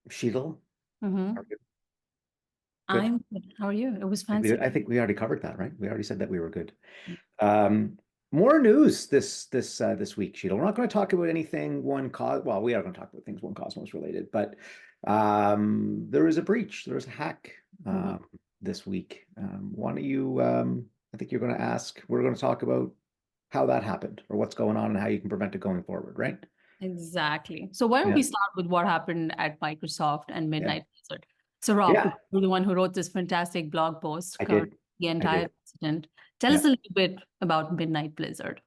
Sheetal, Mm-hmm. are you good? I'm good. How are you? It was I fancy. think we already covered that, right? We already said that we were good. Um, More news this week, Sheetal. We're not going to talk about anything one cos. Well, we are going to talk about things one Cosmos related, but there was a breach. There was a hack Mhm. this week. Why don't you? I think you're going to ask. We're going to talk about how that happened or what's going on and how you can prevent it going forward, right? Exactly. So why don't Yeah, we start with what happened at Microsoft and yeah, Midnight Blizzard? So Rob, yeah. you're the one who wrote this fantastic blog post I covering did. the I entire did. incident. Tell Yeah. us a little bit about Midnight Blizzard.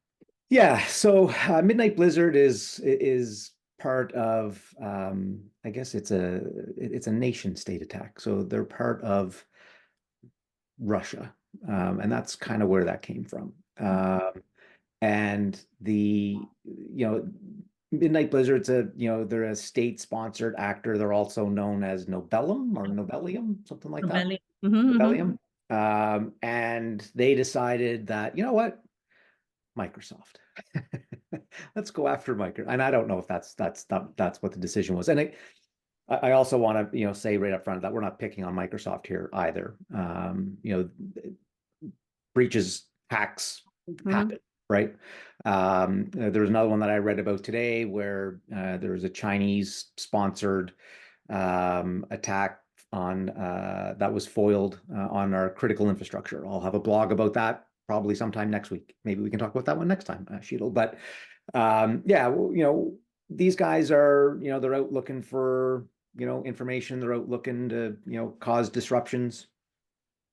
Yeah, so Midnight Blizzard is part of I guess it's a nation state attack. So they're part of Russia, and that's kind of where that came from. And Midnight Blizzard's they're a state-sponsored actor. They're also known as Nobellum or Nobelium, something like that. Rebellion. Mm-hmm. Nobelium. And they decided that, you know what? Microsoft. Let's go after Microsoft. And I don't know if that's what the decision was. And I also want to say right up front that we're not picking on Microsoft here either. Breaches, hacks Mm-hmm. happen, right? There was another one that I read about today where there was a Chinese sponsored attack on that was foiled on our critical infrastructure. I'll have a blog about that probably sometime next week. Maybe we can talk about that one next time, Sheetal. But yeah, well, these guys are, they're out looking for, information. They're out looking to, cause disruptions,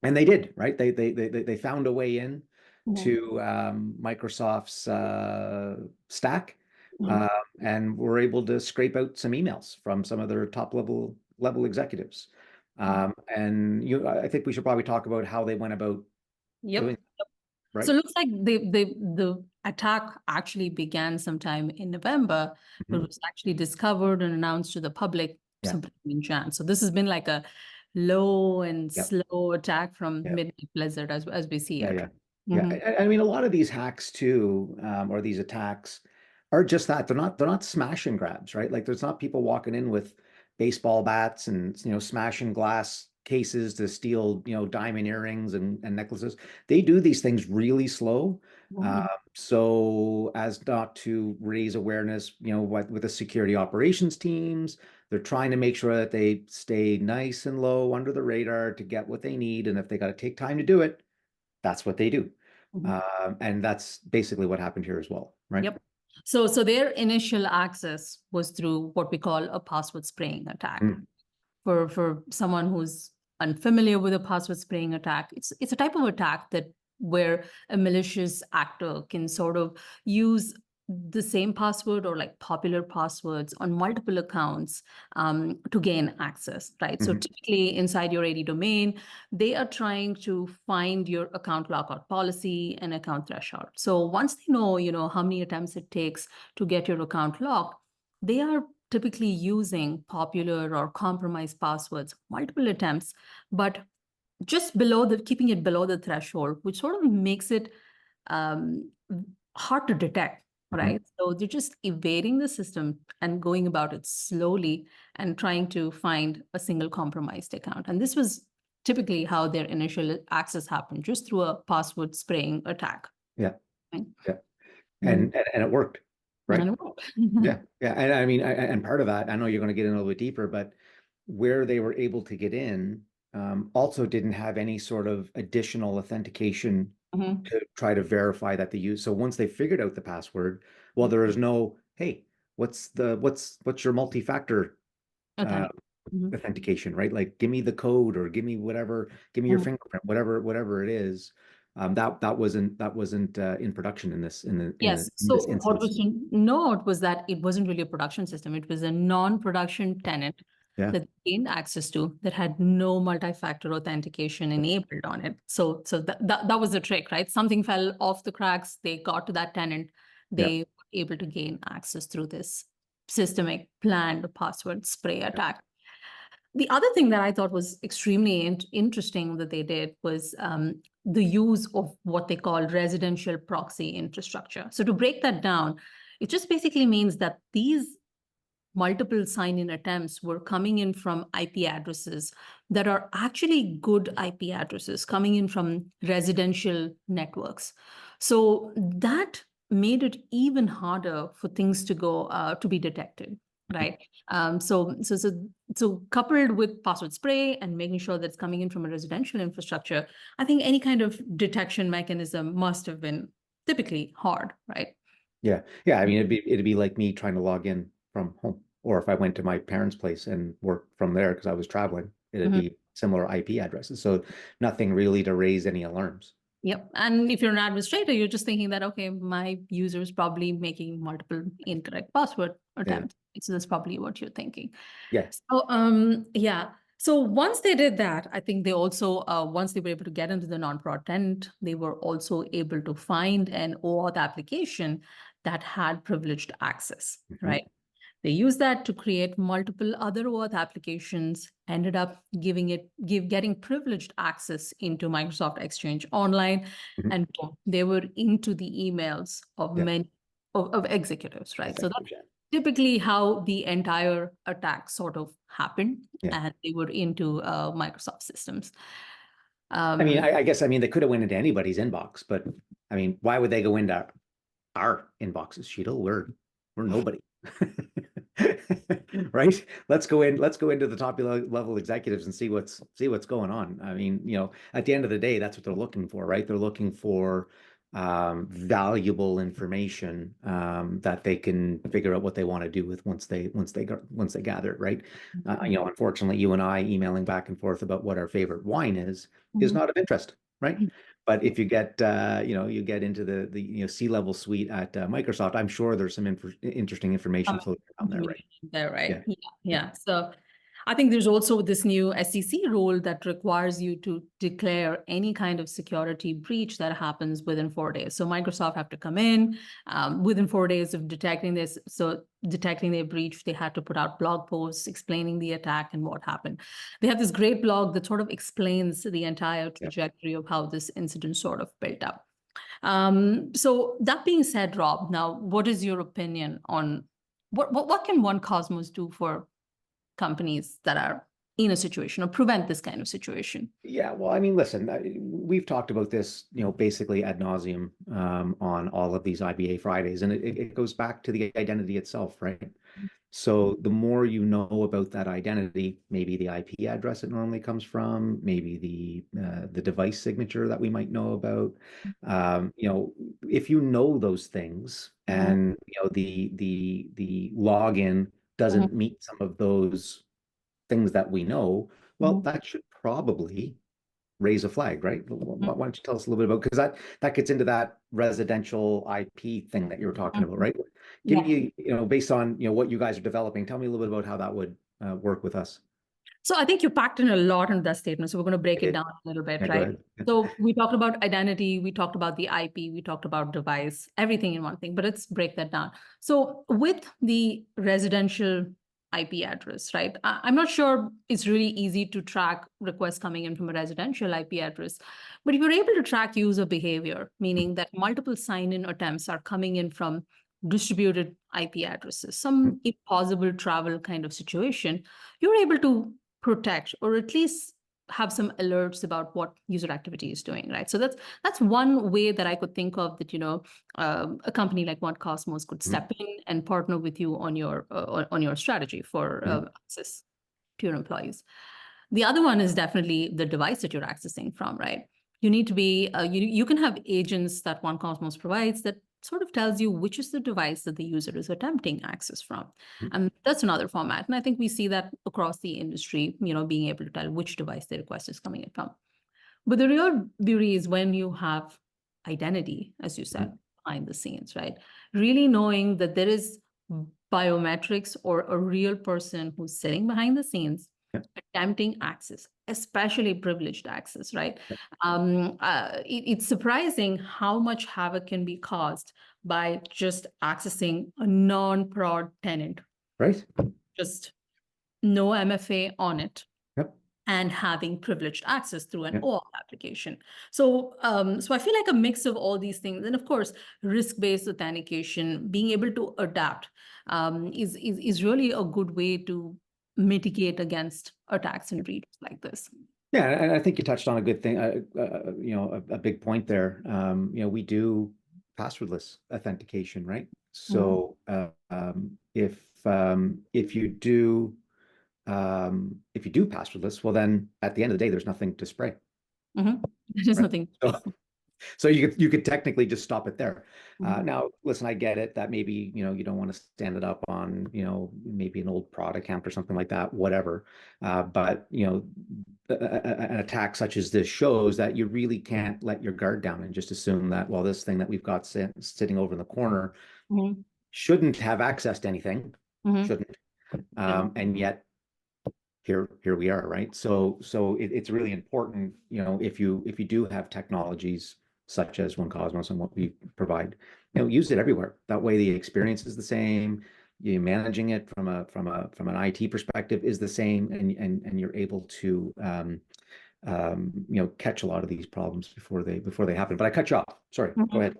and they did, right? They found a way in to Microsoft's stack, Mm-hmm. and were able to scrape out some emails from some of their top level executives. And I think we should probably talk about how they went about doing Yep. it, So right? it looks like the attack actually began sometime in November, but Mhm. was actually discovered and announced to the public Yeah, sometime in Jan. So this has been like a low and yeah, slow attack from yeah, Midnight Blizzard as we see yeah, it. yeah, yeah. Hmm. I mean, a lot of these hacks too, or these attacks, are just that. They're not smash and grabs, right? Like there's not people walking in with baseball bats and smashing glass cases to steal diamond earrings and necklaces. They do these things really slow, so as not to raise awareness. With the security operations teams, they're trying to make sure that they stay nice and low under the radar to get what they need, and if they got to take time to do it, that's what they do. Hmm. And that's basically what happened here as well, right? Yep. So their initial access was through what we call a password spraying attack. Mm. For someone who's unfamiliar with a password spraying attack, it's a type of attack that where a malicious actor can sort of use the same password or like popular passwords on multiple accounts to gain access, right? So Mhm. typically inside your AD domain, they are trying to find your account lockout policy and account threshold. So once they know, how many attempts it takes to get your account locked, they are typically using popular or compromised passwords, multiple attempts, but just below the keeping it below the threshold, which sort of makes it um, hard to detect, Mhm. right? So they're just evading the system and going about it slowly and trying to find a single compromised account. And this was typically how their initial access happened, just through a password spraying attack. Yeah, Right? yeah, Mhm. and it worked, And right? it worked. Yeah, yeah, and I mean, and part of that, I know you're going to get in a little bit deeper, but where they were able to get in, also didn't have any sort of additional authentication Mhm. to try to verify that they use. So once they figured out the password, well, there is no, hey, what's your multi-factor uh, Authentic. Mhm. authentication, right? Like, give me the code or give me whatever, give me your Mhm. fingerprint, whatever it is. That wasn't in production in this Yes. in this So what instance. was to note was that it wasn't really a production system. It was a non-production tenant Yeah, that they gained access to that had no multi-factor authentication enabled on it. So that was the trick, right? Something fell off the cracks. They got to that tenant. yeah, They were able to gain access through this systemic planned password spray yeah. attack. The other thing that I thought was extremely interesting that they did was the use of what they call residential proxy infrastructure. So to break that down, it just basically means that these multiple sign-in attempts were coming in from IP addresses that are actually good IP addresses coming in from residential networks. So that made it even harder for things to go to be detected, right? So coupled with password spray and making sure that it's coming in from a residential infrastructure, I think any kind of detection mechanism must have been typically hard, right? Yeah. Yeah. I mean, it'd be like me trying to log in from home, or if I went to my parents' place and worked from there because I was traveling, it'd Mhm. be similar IP addresses. So nothing really to raise any alarms. Yep. And if you're an administrator, you're just thinking that, okay, my user is probably making multiple incorrect password Yeah. attempts. So that's probably what you're thinking. Yeah. So, yeah. So once they did that, I think they also, once they were able to get into the non-prod tenant, they were also able to find an OAuth application that had privileged access, Mhm. right? They used that to create multiple other OAuth applications, ended up getting privileged access into Microsoft Exchange Online, Mhm. and boom, they were into the emails of Yeah. many of executives, right? So Executive that's chat. typically how the entire attack sort of happened, Yeah. and they were into Microsoft systems. I mean, Um, I guess, I mean, they could have went into anybody's inbox, but I mean, why would they go into our inboxes, Sheetal? We're nobody. Right? Let's go into the top level executives and see what's going on. I mean, at the end of the day, that's what they're looking for, right? They're looking for valuable information that they can figure out what they want to do with once they gather it, right? Unfortunately, you and I emailing back and forth about what our favorite wine is Mhm. not of interest, right? But if you get you get into the C-level suite at Microsoft, I'm sure there's some interesting information floating around there, right? There, right? Yeah. Yeah, Yeah. yeah. So I think there's also this new SEC rule that requires you to declare any kind of security breach that happens within 4 days. So Microsoft have to come in within 4 days of detecting this. So detecting their breach, they had to put out blog posts explaining the attack and what happened. They have this great blog that sort of explains the entire trajectory of how this incident sort of built up. So that being said, Rob, now what is your opinion on what can One Cosmos do for companies that are in a situation or prevent this kind of situation? Yeah, well, I mean, listen, we've talked about this, basically ad nauseum on all of these IBA Fridays, and it goes back to the identity itself, right? So the more you know about that identity, maybe the IP address it normally comes from, maybe the device signature that we might know about, if you know those things, and the login doesn't meet some of those things that we know, well, that should probably raise a flag, right? Why don't you tell us a little bit about, because that gets into that residential IP thing that you were talking about, right? Give Yeah. me, based on what you guys are developing, tell me a little bit about how that would work with us. So I think you packed in a lot in that statement. So we're going to break I it did. down a little bit, Yeah, go right? ahead. Yeah. So we talked about identity, we talked about the IP, we talked about device, everything in one thing, but let's break that down. So with the residential IP address, right? I'm not sure it's really easy to track requests coming in from a residential IP address, but if you're able to track user behavior, meaning that multiple sign-in attempts are coming in from distributed IP addresses, some impossible travel kind of situation, you're able to protect or at least have some alerts about what user activity is doing, right? So that's one way that I could think of that, a company like One Cosmos could step in and partner with you on your strategy for access to your employees. The other one is definitely the device that you're accessing from, right? You need to be, you can have agents that One Cosmos provides that sort of tells you which is the device that the user is attempting access from. And that's another format. And I think we see that across the industry, being able to tell which device the request is coming in from. But the real beauty is when you have identity, as you said, behind the scenes, right? Really knowing that there is biometrics or a real person who's sitting behind the scenes attempting access, especially privileged access, right? It's surprising how much havoc can be caused by just accessing a non-prod tenant, Right? just no MFA on it. Yep. and having privileged access through an Yeah. OAuth application. So, so I feel like a mix of all these things, and of course, risk-based authentication, being able to adapt, is really a good way to mitigate against attacks and breaches like this. Yeah, and I think you touched on a good thing, a big point there. We do passwordless authentication, right? So if you do passwordless, well, then at the end of the day, there's nothing to spray, There's right? nothing. So you could technically just stop it there. Mhm. Now, listen, I get it that maybe, you don't want to stand it up on, maybe an old prod account or something like that, whatever. But, an attack such as this shows that you really can't let your guard down and just assume that, well, this thing that we've got sitting over in the corner Mhm. shouldn't have access to anything, Mhm. shouldn't. Yeah. And yet here we are, right? So it's really important, if you do have technologies such as OneCosmos and what we provide, use it everywhere. That way the experience is the same. You managing it from an IT perspective is the same, and you're able to catch a lot of these problems before they happen. But I cut you off. Sorry, go ahead.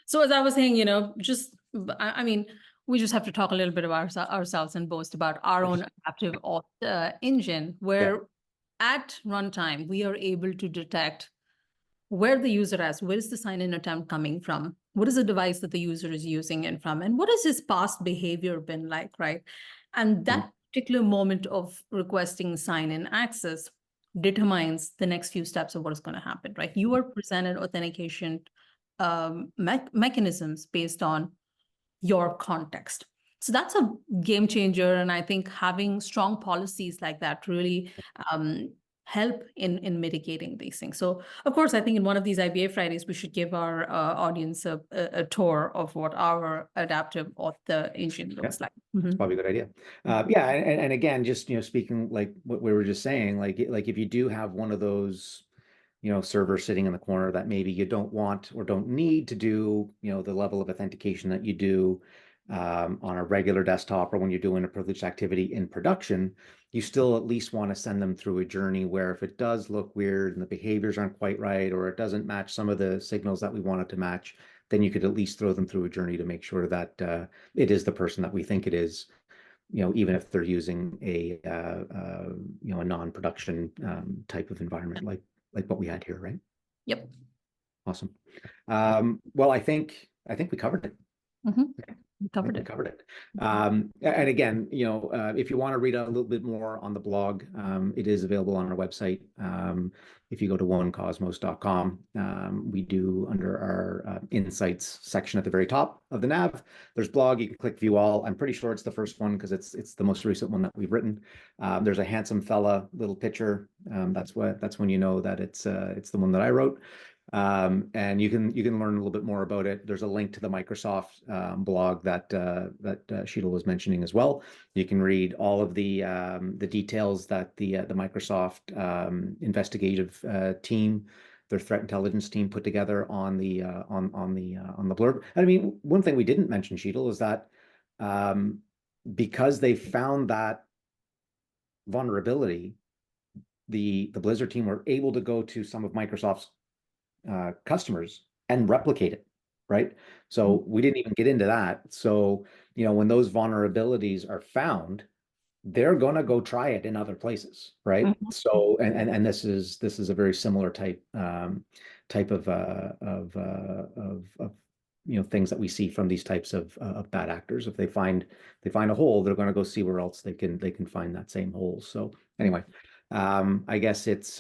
So as I was saying, just, I mean, we just have to talk a little bit about ourselves and boast about our own adaptive auth engine, Yeah. where at runtime, we are able to detect where the user is, where is the sign-in attempt coming from, what is the device that the user is using it from, and what has his past behavior been like, right? And that particular moment of requesting sign-in access determines the next few steps of what is going to happen, right? You are presented authentication mechanisms based on your context. So that's a game changer. And I think having strong policies like that really help in mitigating these things. So, of course, I think in one of these IBA Fridays, we should give our audience a tour of what our adaptive auth engine looks like. It's probably a good idea. Yeah, and again, just speaking like what we were just saying, like if you do have one of those, servers sitting in the corner that maybe you don't want or don't need to do, the level of authentication that you do on a regular desktop, or when you're doing a privileged activity in production, you still at least want to send them through a journey where if it does look weird and the behaviors aren't quite right, or it doesn't match some of the signals that we want it to match, then you could at least throw them through a journey to make sure that it is the person that we think it is, even if they're using a non-production type of environment like what we had here, right? Yep. Awesome. Well, I think we covered it. We covered We it. covered it. And again, if you want to read a little bit more on the blog, it is available on our website. If you go to onecosmos.com, we do, under our insights section at the very top of the nav, there's blog. You can click view all. I'm pretty sure it's the first one because it's the most recent one that we've written. There's a handsome fella little picture. That's when you know that it's the one that I wrote. And you can learn a little bit more about it. There's a link to the Microsoft blog that Sheetal was mentioning as well. You can read all of the details that the Microsoft investigative team, their threat intelligence team, put together on the blurb. And I mean, one thing we didn't mention, Sheetal, is that because they found that vulnerability, the Blizzard team were able to go to some of Microsoft's customers and replicate it, right? So we didn't even get into that. So, when those vulnerabilities are found, they're going to go try it in other places, right? So, and this is a very similar type of things that we see from these types of bad actors. If they find a hole, they're going to go see where else they can find that same hole. So anyway, I guess it's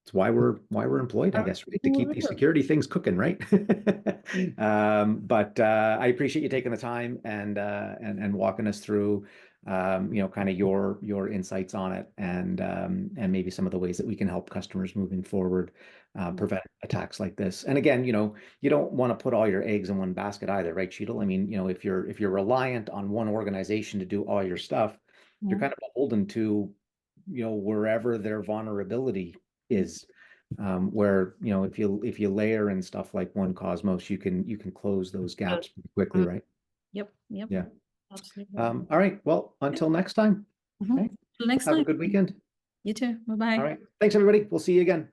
it's why we're employed, I guess, right? To keep these security things cooking, right? But I appreciate you taking the time and walking us through, kind of your insights on it, and maybe some of the ways that we can help customers moving forward, prevent attacks like this. And again, you don't want to put all your eggs in one basket either, right, Sheetal? I mean, if you're reliant on one organization to do all your stuff, you're kind of beholden to, wherever their vulnerability is, where if you layer in stuff like OneCosmos, you can close those gaps pretty quickly, right? Yep. Yeah. Absolutely. All right. Well, until next time. Okay. Till next Have a time. good weekend. You too. Bye-bye. All right. Thanks, everybody. We'll see you again.